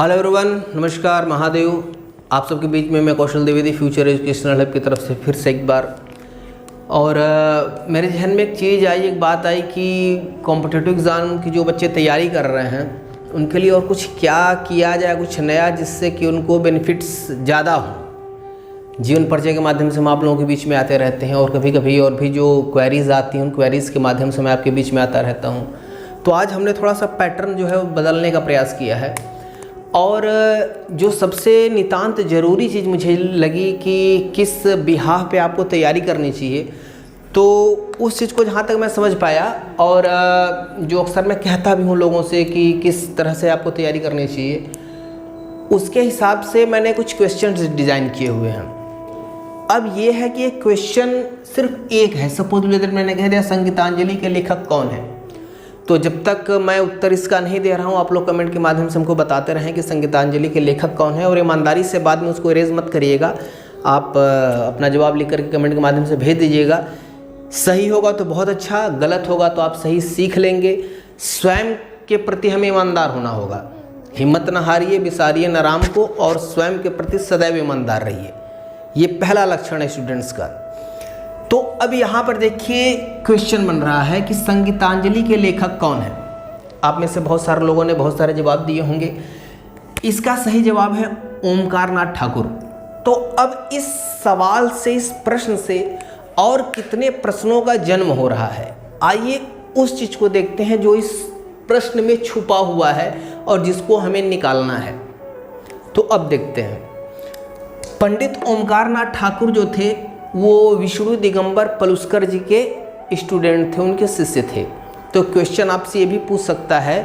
Hello everyone, नमस्कार, महादेव। आप सबके बीच में मैं कौशल द्विवेदी फ्यूचर एजुकेशनल हब की तरफ से फिर से एक बार। और मेरे जहन में एक चीज़ आई, एक बात आई कि कॉम्पिटिटिव एग्ज़ाम की जो बच्चे तैयारी कर रहे हैं उनके लिए और कुछ क्या किया जाए, कुछ नया, जिससे कि उनको बेनिफिट्स ज़्यादा हों। जीवन परिचय के माध्यम से हम आप लोगों के बीच में आते रहते हैं और कभी कभी और भी जो क्वेरीज़ आती हैं उन क्वेरीज़ के माध्यम से मैं आपके बीच में आता रहता हूँ। तो आज हमने थोड़ा सा पैटर्न जो है वो बदलने का प्रयास किया है। और जो सबसे नितांत ज़रूरी चीज़ मुझे लगी कि किस बिहाफ पे आपको तैयारी करनी चाहिए, तो उस चीज़ को जहाँ तक मैं समझ पाया, और जो अक्सर मैं कहता भी हूँ लोगों से कि किस तरह से आपको तैयारी करनी चाहिए, उसके हिसाब से मैंने कुछ क्वेश्चंस डिज़ाइन किए हुए हैं। अब ये है कि एक क्वेश्चन सिर्फ एक है। सपोज मैंने कह दिया संगीतांजलि के लेखक कौन है, तो जब तक मैं उत्तर इसका नहीं दे रहा हूँ आप लोग कमेंट के माध्यम से हमको बताते रहें कि संगीतांजलि के लेखक कौन है, और ईमानदारी से बाद में उसको इरेज मत करिएगा। आप अपना जवाब लिख करके कमेंट के माध्यम से भेज दीजिएगा। सही होगा तो बहुत अच्छा, गलत होगा तो आप सही सीख लेंगे। स्वयं के प्रति हमें ईमानदार होना होगा। हिम्मत न हारिए, विसारिए न राम को, और स्वयं के प्रति सदैव ईमानदार रहिए। ये पहला लक्षण है स्टूडेंट्स का। तो अब यहाँ पर देखिए क्वेश्चन बन रहा है कि संगीतांजलि के लेखक कौन है। आप में से बहुत सारे लोगों ने बहुत सारे जवाब दिए होंगे। इसका सही जवाब है ओमकार नाथ ठाकुर। तो अब इस सवाल से, इस प्रश्न से और कितने प्रश्नों का जन्म हो रहा है, आइए उस चीज़ को देखते हैं जो इस प्रश्न में छुपा हुआ है और जिसको हमें निकालना है। तो अब देखते हैं। पंडित ओमकार नाथ ठाकुर जो थे वो विष्णु दिगंबर पलुस्कर जी के स्टूडेंट थे, उनके शिष्य थे। तो क्वेश्चन आपसे ये भी पूछ सकता है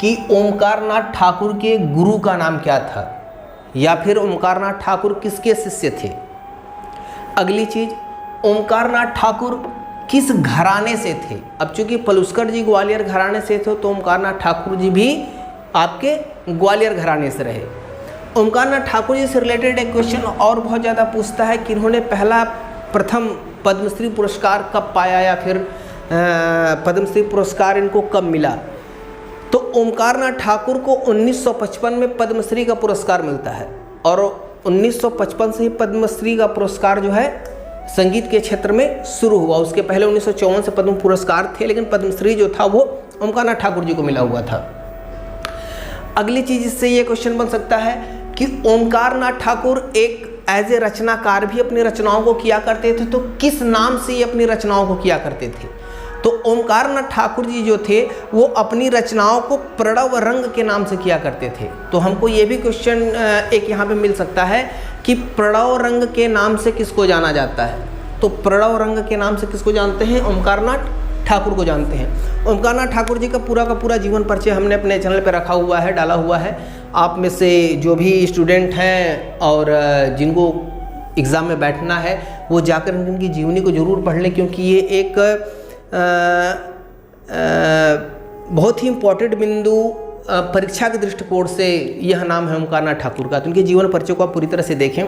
कि ओमकार नाथ ठाकुर के गुरु का नाम क्या था, या फिर ओमकार नाथ ठाकुर किसके शिष्य थे। अगली चीज, ओमकार नाथ ठाकुर किस घराने से थे। अब चूंकि पलुस्कर जी ग्वालियर घराने से थे, तो ओमकार नाथ ठाकुर जी भी आपके ग्वालियर घराने से रहे। ओमकार नाथ ठाकुर जी से रिलेटेड एक क्वेश्चन और बहुत ज़्यादा पूछता है कि इन्होंने प्रथम पद्मश्री पुरस्कार कब पाया, या फिर पद्मश्री पुरस्कार इनको कब मिला। तो ओमकार नाथ ठाकुर को 1955 में पद्मश्री का पुरस्कार मिलता है, और 1955 से ही पद्मश्री का पुरस्कार जो है संगीत के क्षेत्र में शुरू हुआ। उसके पहले 1954 से पद्म पुरस्कार थे, लेकिन पद्मश्री जो था वो ओमकार नाथ ठाकुर जी को मिला हुआ था। अगली चीज़ इससे ये क्वेश्चन बन सकता है कि ओमकार नाथ ठाकुर एक एज ए रचनाकार भी अपनी रचनाओं को किया करते थे, तो किस नाम से ये अपनी रचनाओं को किया करते थे। तो ओमकार नाथ ठाकुर जी जो थे वो अपनी रचनाओं को प्रणव रंग के नाम से किया करते थे। तो हमको ये भी क्वेश्चन एक यहाँ पे मिल सकता है कि प्रणव रंग के नाम से किसको जाना जाता है। तो प्रणव रंग के नाम से किसको जानते हैं, ओमकार नाथ ठाकुर को जानते हैं। ओमकार नाथ ठाकुर जी का पूरा जीवन परिचय हमने अपने चैनल पर रखा हुआ है, डाला हुआ है। आप में से जो भी स्टूडेंट हैं और जिनको एग्ज़ाम में बैठना है वो जाकर इनकी जीवनी को ज़रूर पढ़ लें, क्योंकि ये एक बहुत ही इम्पोर्टेंट बिंदु परीक्षा के दृष्टिकोण से यह नाम है ओमकार नाथ ठाकुर का। तो उनके जीवन परिचय को आप पूरी तरह से देखें।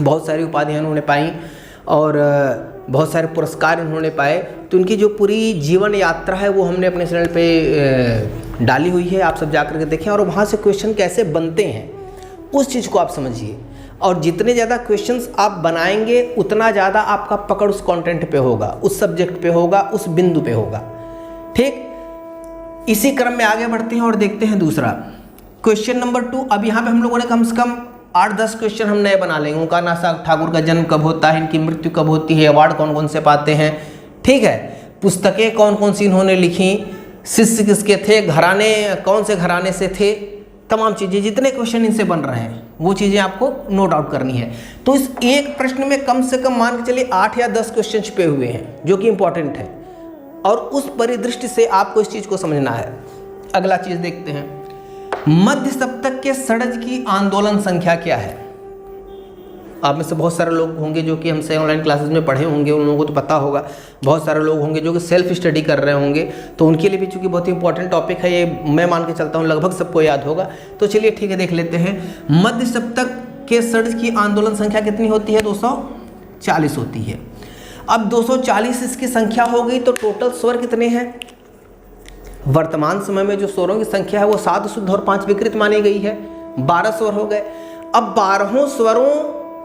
बहुत सारी उपाधियाँ उन्होंने पाई और बहुत सारे पुरस्कार इन्होंने पाए। तो उनकी जो पूरी जीवन यात्रा है वो हमने अपने चैनल पे डाली हुई है, आप सब जाकर के देखें। और वहाँ से क्वेश्चन कैसे बनते हैं उस चीज़ को आप समझिए, और जितने ज़्यादा क्वेश्चंस आप बनाएंगे उतना ज़्यादा आपका पकड़ उस कंटेंट पे होगा, उस सब्जेक्ट पे होगा, उस बिंदु पे होगा। ठीक, इसी क्रम में आगे बढ़ते हैं और देखते हैं दूसरा क्वेश्चन नंबर 2। अब यहाँ पे हम लोगों ने कम से कम 8-10 क्वेश्चन हम नए बना लेंगे। ओमकार नाथ ठाकुर का जन्म कब होता है, इनकी मृत्यु कब होती है, अवार्ड कौन कौन से पाते हैं, ठीक है, पुस्तकें कौन कौन सी इन्होंने लिखी, शिष्य किसके थे, घराने कौन से घराने से थे, तमाम चीज़ें, जितने क्वेश्चन इनसे बन रहे हैं वो चीज़ें आपको नोट आउट करनी है। तो इस एक प्रश्न में कम से कम मान के चलिए 8 या 10 क्वेश्चन छुपे हुए हैं जो कि इंपॉर्टेंट है, और उस परिदृष्टि से आपको इस चीज़ को समझना है। अगला चीज़ देखते हैं, मध्य सप्तक के षड्ज की आंदोलन संख्या क्या है। आप में से बहुत सारे लोग होंगे जो कि हमसे ऑनलाइन क्लासेस में पढ़े होंगे, उन लोगों को तो पता होगा। बहुत सारे लोग होंगे जो कि सेल्फ स्टडी कर रहे होंगे, तो उनके लिए भी चूँकि बहुत ही इंपॉर्टेंट टॉपिक है ये, मैं मान के चलता हूँ लगभग सबको याद होगा। तो चलिए ठीक है, देख लेते हैं। मध्य सप्तक के षड्ज की आंदोलन संख्या कितनी होती है, 240 होती है। अब 240 इसकी संख्या हो गई, तो टोटल स्वर कितने हैं, वर्तमान समय में जो स्वरों की संख्या है वो 7 शुद्ध और 5 विकृत मानी गई है, 12 स्वर हो गए। अब 12 स्वरों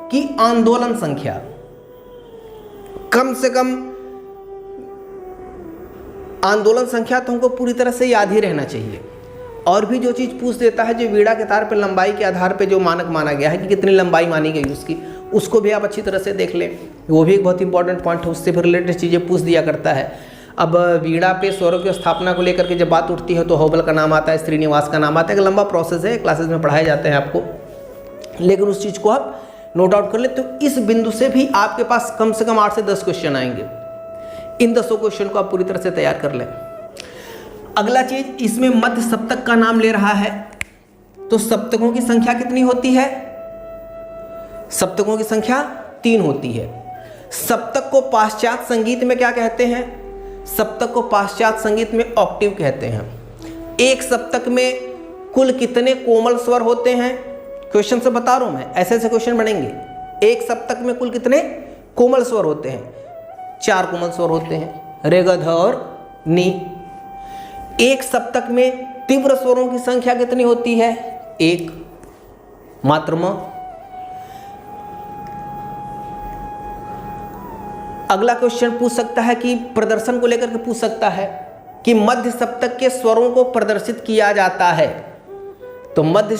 की आंदोलन संख्या कम से कम, आंदोलन संख्या तो हमको पूरी तरह से याद ही रहना चाहिए। और भी जो चीज़ पूछ देता है, जो वीणा के तार पर लंबाई के आधार पे जो मानक माना गया है कि कितनी लंबाई मानी गई उसकी, उसको भी आप अच्छी तरह से देख लें, वो भी एक बहुत इंपॉर्टेंट पॉइंट है, उससे भी रिलेटेड चीज़ें पूछ दिया करता है। अब वीणा पे स्वरों की स्थापना को लेकर के जब बात उठती है तो होबल का नाम आता है, श्रीनिवास का नाम आता है, एक लंबा प्रोसेस है, क्लासेस में पढ़ाए जाते हैं आपको, लेकिन उस चीज़ को आप नोट आउट कर ले। तो इस बिंदु से भी आपके पास कम से कम 8 से 10 क्वेश्चन आएंगे। इन 10 क्वेश्चन को आप पूरी तरह से तैयार कर लें। अगला चीज, इसमें मध्य सप्तक का नाम ले रहा है, तो सप्तकों की संख्या कितनी होती है? सप्तकों की संख्या 3 होती है। सप्तक को पाश्चात्य संगीत में क्या कहते हैं? सप्तक को पाश्चात्य संगीत में ऑक्टेव कहते हैं। एक सप्तक में कुल कितने कोमल स्वर होते हैं? क्वेश्चन से बता रहा हूं मैं, ऐसे ऐसे क्वेश्चन बनेंगे। एक सप्तक में कुल कितने कोमल स्वर होते हैं? 4 कोमल स्वर होते हैं, रे ग ध और नी। एक सप्तक में तीव्र स्वरों की संख्या कितनी होती है? 1 मात्र म। अगला क्वेश्चन पूछ सकता है कि प्रदर्शन को लेकर के पूछ सकता है कि मध्य सप्तक के स्वरों को प्रदर्शित किया जाता है, तो मध्य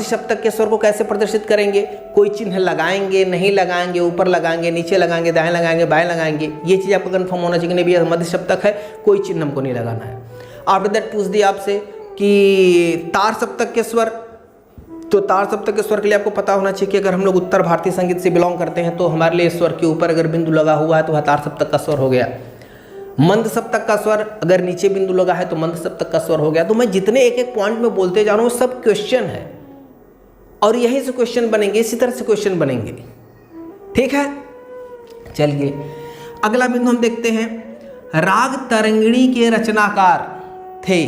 सप्तक के स्वर को कैसे प्रदर्शित करेंगे? कोई चिन्ह लगाएंगे, नहीं लगाएंगे, ऊपर लगाएंगे, नीचे लगाएंगे, दाएं लगाएंगे, बाएं लगाएंगे, ये चीज़ आपको कंफर्म होना चाहिए कि नहीं भैया मध्य सप्तक है, कोई चिन्ह हमको नहीं लगाना है। आफ्टर दैट पूछ दिया आपसे कि तार सप्तक के स्वर, तो तार सप्तक के स्वर के लिए आपको पता होना चाहिए कि अगर हम लोग उत्तर भारतीय संगीत से बिलोंग करते हैं तो हमारे लिए स्वर के ऊपर अगर बिंदु लगा हुआ है तो वह तार सप्तक का स्वर हो गया। मंद सप्तक का स्वर अगर नीचे बिंदु लगा है तो मंद सप्तक का स्वर हो गया। तो मैं जितने एक एक पॉइंट में बोलते जा रहा हूँ सब क्वेश्चन है और यहीं से क्वेश्चन बनेंगे, इसी तरह से क्वेश्चन बनेंगे। ठीक है, चलिए अगला बिंदु हम देखते हैं। राग तरंगिणी के रचनाकार थे,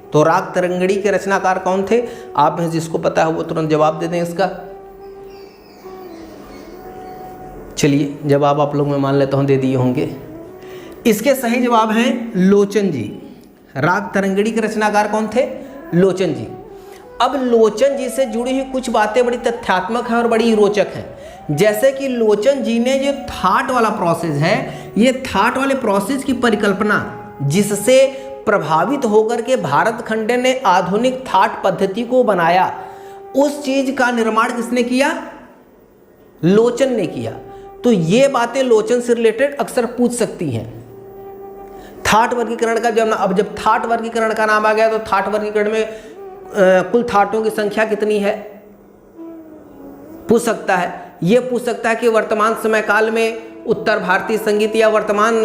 तो राग तरंगिणी के रचनाकार कौन थे? आप में जिसको पता है वो तुरंत जवाब दे दें इसका। चलिए जवाब आप लोग मैं मान लेता हूँ दे दिए होंगे। इसके सही जवाब हैं लोचन जी। राग तरंगिणी के रचनाकार कौन थे? लोचन जी। अब लोचन जी से जुड़ी हुई कुछ बातें बड़ी तथ्यात्मक है और बड़ी रोचक है। जैसे कि लोचन जी ने जो थाट वाला प्रोसेस है, ये थाट वाले प्रोसेस की परिकल्पना जिससे प्रभावित होकर के भारत खंड ने आधुनिक थाट पद्धति को बनाया, उस चीज का निर्माण किसने किया? लोचन ने किया। तो ये बातें लोचन से रिलेटेड अक्सर पूछ सकती हैं। थाट वर्गीकरण का जब थाट वर्गीकरण का नाम आ गया तो थाट वर्गीकरण में कुल थाटों की संख्या कितनी है पूछ सकता है। ये पूछ सकता है कि वर्तमान समय काल में उत्तर भारतीय संगीत या वर्तमान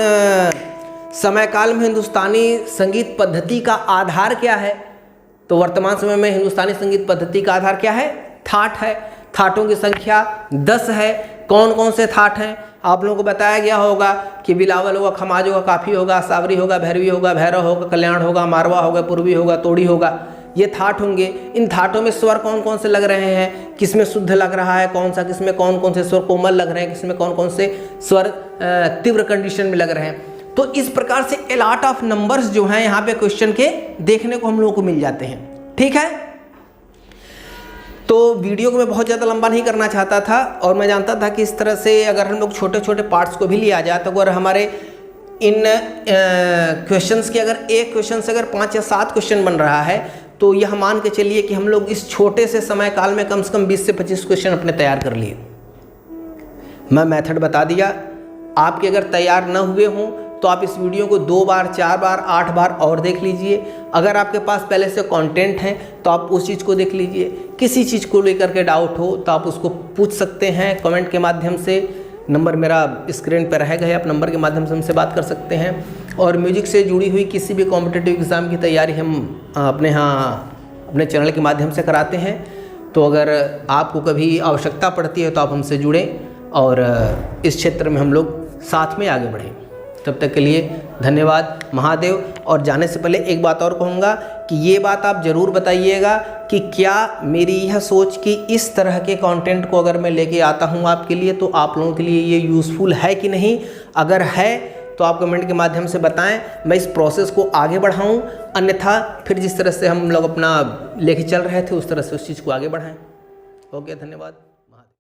समय काल में हिंदुस्तानी संगीत पद्धति का आधार क्या है? तो वर्तमान समय में हिंदुस्तानी संगीत पद्धति का आधार क्या है? थाट है। थाटों की संख्या 10 है। कौन कौन से थाट हैं? आप लोगों को बताया गया होगा कि बिलावल होगा, खमाज होगा, काफी होगा, सावरी होगा, भैरवी होगा, भैरव होगा, कल्याण होगा, मारवा होगा, पूर्वी होगा, तोड़ी होगा, ये थाट होंगे। इन थाटों में स्वर कौन कौन से लग रहे हैं, किसमें शुद्ध लग रहा है कौन सा, किसमें कौन कौन से स्वर कोमल लग रहे हैं, किसमें कौन कौन से स्वर तीव्र कंडीशन में लग रहे हैं। तो इस प्रकार से ए लॉट ऑफ नंबर्स जो हैं यहाँ पे क्वेश्चन के देखने को हम लोगों को मिल जाते हैं। ठीक है, तो वीडियो को मैं बहुत ज़्यादा लंबा नहीं करना चाहता था और मैं जानता था कि इस तरह से अगर हम लोग छोटे छोटे पार्ट्स को भी लिया जाए तो अगर हमारे इन क्वेश्चंस के अगर एक क्वेश्चन से अगर 5 या 7 क्वेश्चन बन रहा है तो यह मान के चलिए कि हम लोग इस छोटे से समय काल में कम से कम 20 से 25 क्वेश्चन अपने तैयार कर लिए। मैं मेथड बता दिया, आपके अगर तैयार न हुए हों तो आप इस वीडियो को 2 बार, 4 बार, 8 बार और देख लीजिए। अगर आपके पास पहले से कंटेंट है तो आप उस चीज़ को देख लीजिए। किसी चीज़ को लेकर के डाउट हो तो आप उसको पूछ सकते हैं कमेंट के माध्यम से। नंबर मेरा स्क्रीन पर रहेगा, आप नंबर के माध्यम से हमसे बात कर सकते हैं। और म्यूजिक से जुड़ी हुई किसी भी कॉम्पिटिटिव एग्ज़ाम की तैयारी हम अपने चैनल के माध्यम से कराते हैं। तो अगर आपको कभी आवश्यकता पड़ती है तो आप हमसे जुड़ें और इस क्षेत्र में हम लोग साथ में आगे बढ़ें। तब तक के लिए धन्यवाद, महादेव। और जाने से पहले एक बात और कहूँगा कि ये बात आप ज़रूर बताइएगा कि क्या मेरी यह सोच कि इस तरह के कंटेंट को अगर मैं लेके आता हूँ आपके लिए तो आप लोगों के लिए ये यूज़फुल है कि नहीं। अगर है तो आप कमेंट के माध्यम से बताएं, मैं इस प्रोसेस को आगे बढ़ाऊं, अन्यथा फिर जिस तरह से हम लोग अपना लेके चल रहे थे उस तरह से उस चीज़ को आगे बढ़ाएं। ओके, धन्यवाद।